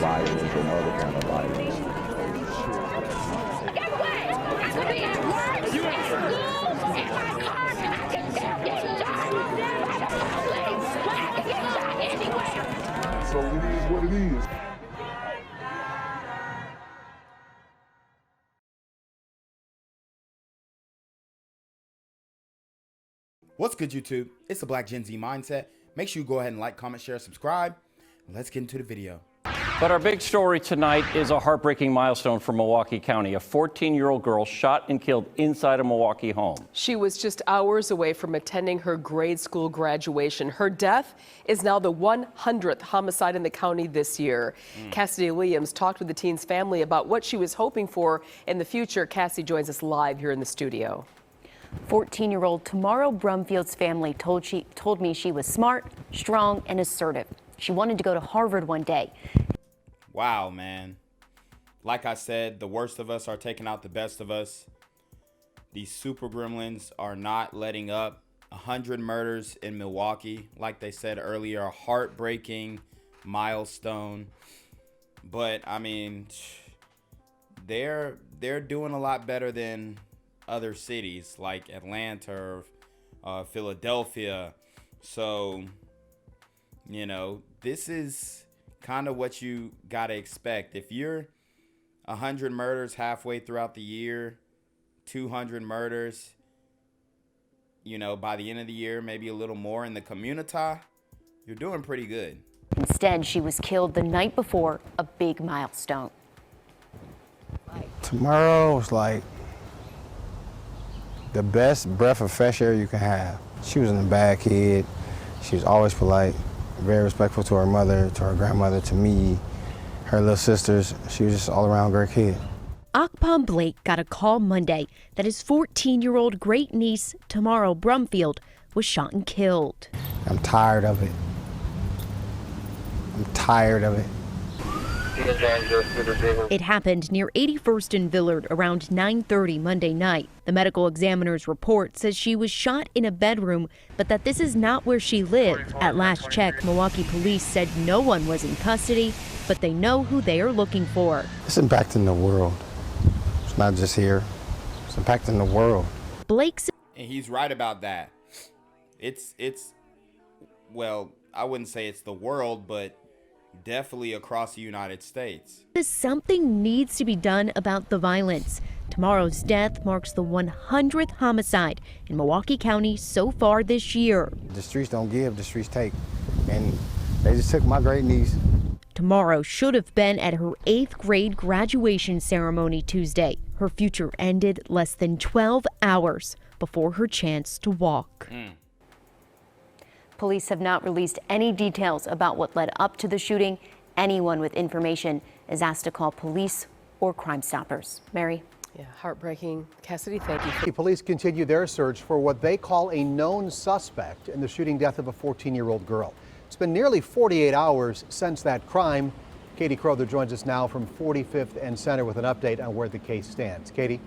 violence and other kind of violence. Get away! I could be at work, at school, in my car, and I can still get shot by the police. But I can get shot anywhere. So it is what it is. What's good, YouTube? It's the Black Gen Z Mindset. Make sure you go ahead and like, comment, share, subscribe. Let's get into the video. But our big story tonight is a heartbreaking milestone for Milwaukee County. A 14-year-old girl shot and killed inside a Milwaukee home. She was just hours away from attending her grade school graduation. Her death is now the 100th homicide in the county this year. Cassidy Williams talked with the teen's family about what she was hoping for in the future. Cassie joins us live here in the studio. 14-year-old Tamara Brumfield's family told me she was smart, strong, and assertive. She wanted to go to Harvard one day. Wow, man. Like I said, the worst of us are taking out the best of us. These super gremlins are not letting up. 100 murders in Milwaukee, like they said earlier, a heartbreaking milestone. But I mean, they're doing a lot better than other cities like Atlanta or Philadelphia. So, you know, this is kind of what you gotta expect. If you're 100 murders halfway throughout the year, 200 murders, you know, by the end of the year, maybe a little more in the community, you're doing pretty good. Instead, she was killed the night before a big milestone. Tomorrow was like the best breath of fresh air you can have. She was a bad kid. She was always polite, very respectful to her mother, to her grandmother, to me, her little sisters. She was just all around great kid. Akpom Blake got a call Monday that his 14-year-old great niece, Tamara Brumfield, was shot and killed. I'm tired of it. I'm tired of it. It happened near 81st and Villard around 9:30 Monday night. The medical examiner's report says she was shot in a bedroom, but that this is not where she lived. At last check, Milwaukee police said no one was in custody, but they know who they are looking for. It's impacting the world. It's not just here. It's impacting the world. Blake said, And he's right about that. It's well, I wouldn't say it's the world, but definitely across the United States. Something needs to be done about the violence. Tomorrow's death marks the 100th homicide in Milwaukee County so far this year. The streets don't give, the streets take. And they just took my great niece. Tomorrow should have been at her 8th grade graduation ceremony Tuesday. Her future ended less than 12 hours before her chance to walk. Police have not released any details about what led up to the shooting. Anyone with information is asked to call police or Crime Stoppers. Mary? Yeah, heartbreaking. Cassidy, thank you. Police continue their search for what they call a known suspect in the shooting death of a 14-year-old girl. It's been nearly 48 hours since that crime. Katie Crowther joins us now from 45th and Center with an update on where the case stands. Katie?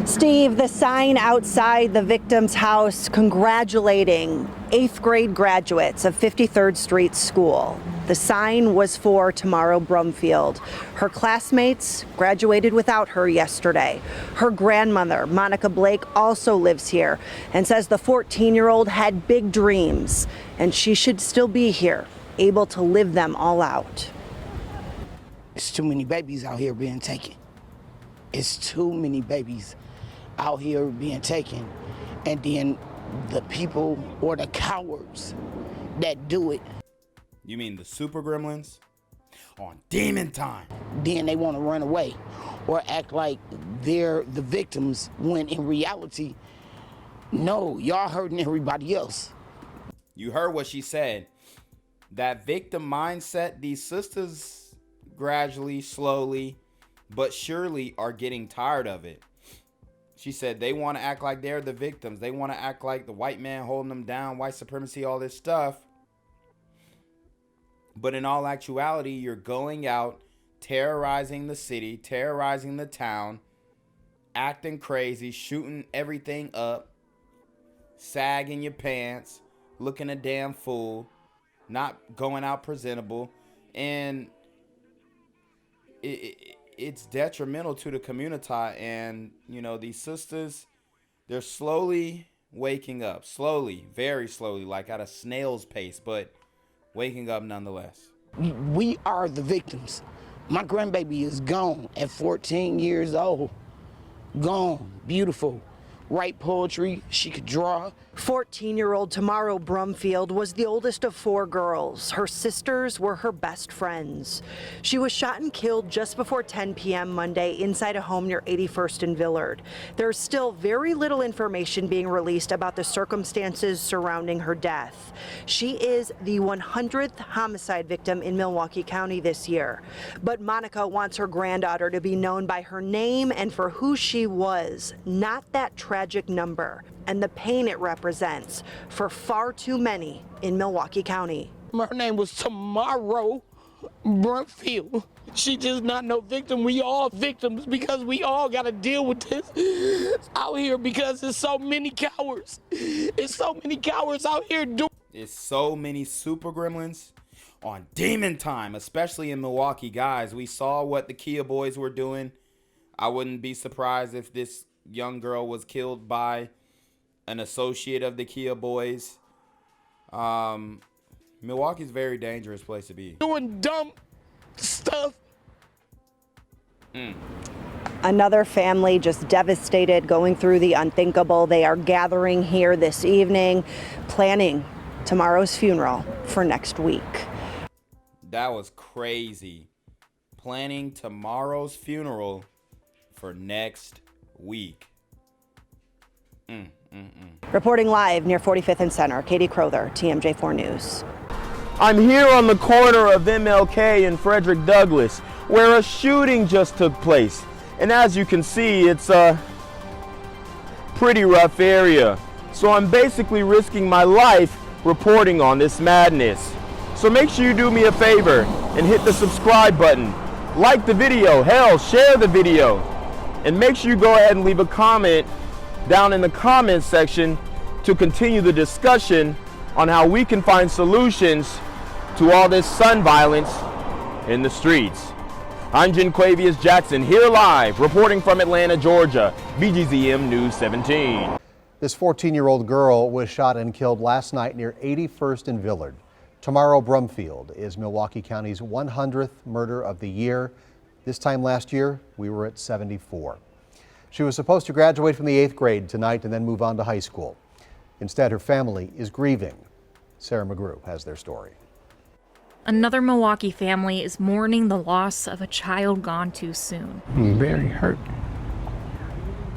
Steve, the sign outside the victim's house congratulating 8th grade graduates of 53rd Street School. The sign was for Tamara Brumfield. Her classmates graduated without her yesterday. Her grandmother, Monica Blake, also lives here and says the 14-year-old had big dreams and she should still be here, able to live them all out. It's too many babies out here being taken. It's too many babies out here being taken, and then the people or the cowards that do it. You mean the super gremlins? On demon time. Then they want to run away or act like they're the victims when in reality, no, y'all hurting everybody else. You heard what she said. That victim mindset, these sisters gradually, slowly, but surely are getting tired of it. She said they want to act like they're the victims. They want to act like the white man holding them down, white supremacy, all this stuff. But in all actuality, you're going out, terrorizing the city, terrorizing the town, acting crazy, shooting everything up, sagging your pants, looking a damn fool, not going out presentable. And it's detrimental to the community. And, you know, these sisters, they're slowly waking up. Slowly, very slowly, like at a snail's pace, but waking up nonetheless. We are the victims. My grandbaby is gone at 14 years old. Gone. Beautiful. Write poetry. She could draw. 14-year-old Tamara Brumfield was the oldest of 4 girls. Her sisters were her best friends. She was shot and killed just before 10 p.m. Monday inside a home near 81st and Villard. There's still very little information being released about the circumstances surrounding her death. She is the 100th homicide victim in Milwaukee County this year. But Monica wants her granddaughter to be known by her name and for who she was, not that tragic number and the pain it represents for far too many in Milwaukee County. Her name was Tamara Brumfield. She just not no victim. We all victims because we all got to deal with this out here because there's so many cowards. It's so many cowards out here doing. It's so many super gremlins on demon time, especially in Milwaukee. Guys, we saw what the Kia boys were doing. I wouldn't be surprised if this young girl was killed by an associate of the Kia boys. Milwaukee's a very dangerous place to be. Doing dumb stuff. Another family just devastated, going through the unthinkable. They are gathering here this evening, planning tomorrow's funeral for next week. That was crazy. Planning tomorrow's funeral for next week. Reporting live near 45th and Center, Katie Crowther, TMJ4 News. I'm here on the corner of MLK and Frederick Douglass, where a shooting just took place. And as you can see, it's a pretty rough area. So I'm basically risking my life reporting on this madness. So make sure you do me a favor and hit the subscribe button. Like the video, hell, share the video. And make sure you go ahead and leave a comment down in the comments section to continue the discussion on how we can find solutions to all this son violence in the streets. I'm Jenquavius Jackson, here live, reporting from Atlanta, Georgia, BGZM News 17. This 14-year-old girl was shot and killed last night near 81st and Villard. Tamara Brumfield is Milwaukee County's 100th murder of the year. This time last year, we were at 74. She was supposed to graduate from the 8th grade tonight and then move on to high school. Instead, her family is grieving. Sarah McGrew has their story. Another Milwaukee family is mourning the loss of a child gone too soon. I'm very hurt.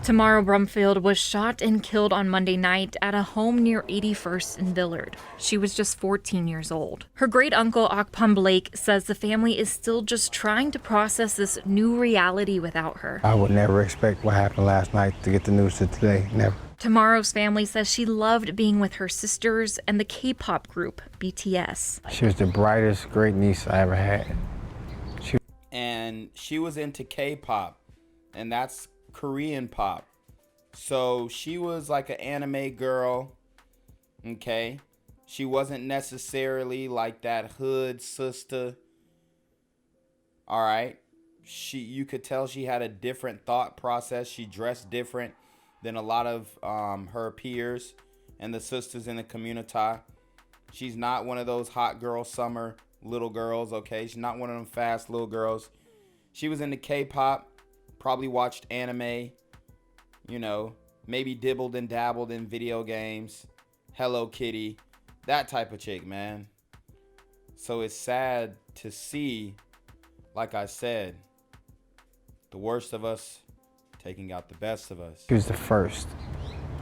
Tamara Brumfield was shot and killed on Monday night at a home near 81st and Villard. She was just 14 years old. Her great-uncle, Akpam Blake, says the family is still just trying to process this new reality without her. I would never expect what happened last night to get the news to today, never. Tamara's family says she loved being with her sisters and the K-pop group, BTS. She was the brightest great niece I ever had. And she was into K-pop, and that's Korean pop. So she was like an anime girl, okay? She wasn't necessarily like that hood sister, all right? You could tell she had a different thought process. She dressed different than a lot of her peers and the sisters in the community. She's not one of those hot girl summer little girls, okay? She's not one of them fast little girls. She was into K-pop. Probably watched anime, you know, maybe dibbled and dabbled in video games, Hello Kitty, that type of chick, man. So it's sad to see, like I said, the worst of us taking out the best of us. She was the first.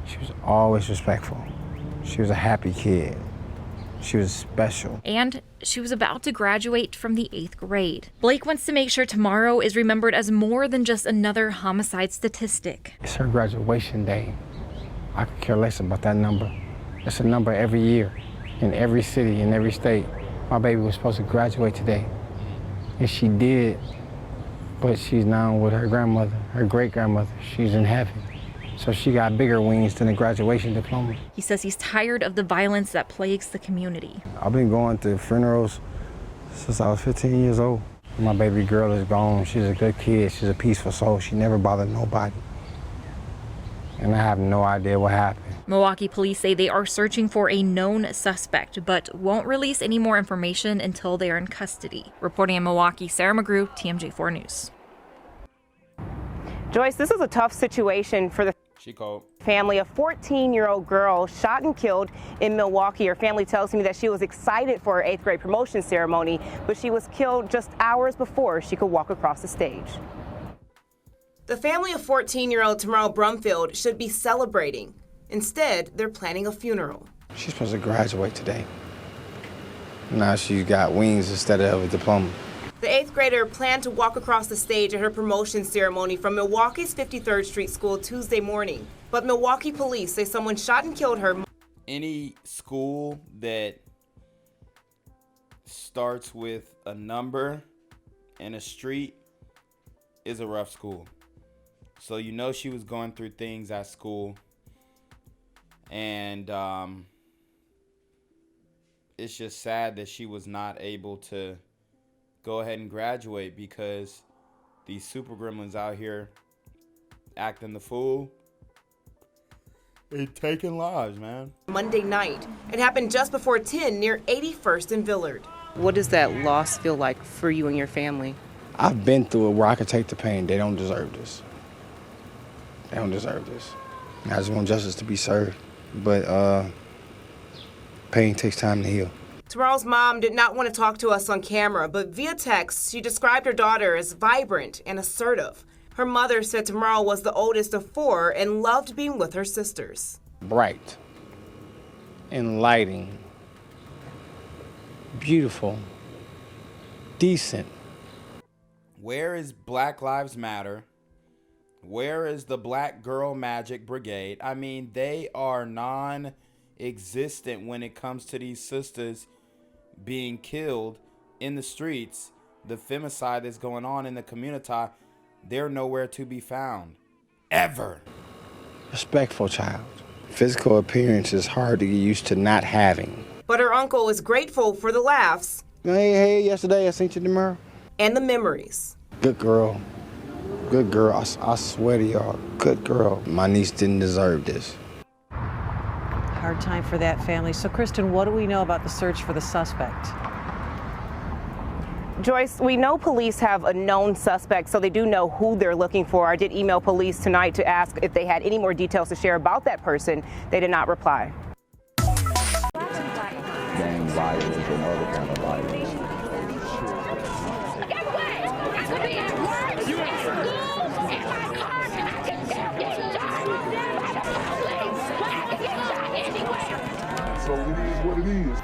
She was always respectful. She was a happy kid. She was special. And she was about to graduate from the 8th grade. Blake wants to make sure tomorrow is remembered as more than just another homicide statistic. It's her graduation day. I could care less about that number. It's a number every year, in every city, in every state. My baby was supposed to graduate today, and she did, but she's now with her grandmother, her great-grandmother. She's in heaven. So she got bigger wings than a graduation diploma. He says he's tired of the violence that plagues the community. I've been going to funerals since I was 15 years old. My baby girl is gone. She's a good kid. She's a peaceful soul. She never bothered nobody. And I have no idea what happened. Milwaukee police say they are searching for a known suspect, but won't release any more information until they are in custody. Reporting in Milwaukee, Sarah McGrew, TMJ4 News. Joyce, this is a tough situation for the family. A 14-year-old girl shot and killed in Milwaukee. Her family tells me that she was excited for her 8th grade promotion ceremony, but she was killed just hours before she could walk across the stage. The family of 14-year-old Tamara Brumfield should be celebrating. Instead, they're planning a funeral. She's supposed to graduate today. Now she's got wings instead of a diploma. The 8th grader planned to walk across the stage at her promotion ceremony from Milwaukee's 53rd Street School Tuesday morning. But Milwaukee police say someone shot and killed her. Any school that starts with a number and a street is a rough school. So you know she was going through things at school. And it's just sad that she was not able to go ahead and graduate because these super gremlins out here acting the fool. They taking lives, man. Monday night. It happened just before 10 near 81st and Villard. What does that loss feel like for you and your family? I've been through it where I could take the pain. They don't deserve this. They don't deserve this. I just want justice to be served. But pain takes time to heal. Tamaral's mom did not want to talk to us on camera, but via text, she described her daughter as vibrant and assertive. Her mother said Tamaral was the oldest of 4 and loved being with her sisters. Bright, enlightening, beautiful, decent. Where is Black Lives Matter? Where is the Black Girl Magic Brigade? I mean, they are non-existent when it comes to these sisters being killed in the streets. The femicide that's going on in the community, they're nowhere to be found. Ever. Respectful child. Physical appearance is hard to get used to not having. But her uncle is grateful for the laughs. Hey, yesterday I seen you tomorrow. And the memories. Good girl. Good girl. I swear to y'all, good girl. My niece didn't deserve this. Hard time for that family. So, Kristen, what do we know about the search for the suspect? Joyce, we know police have a known suspect, so they do know who they're looking for. I did email police tonight to ask if they had any more details to share about that person. They did not reply. Gang violence and other kind of violence. So it is what it is.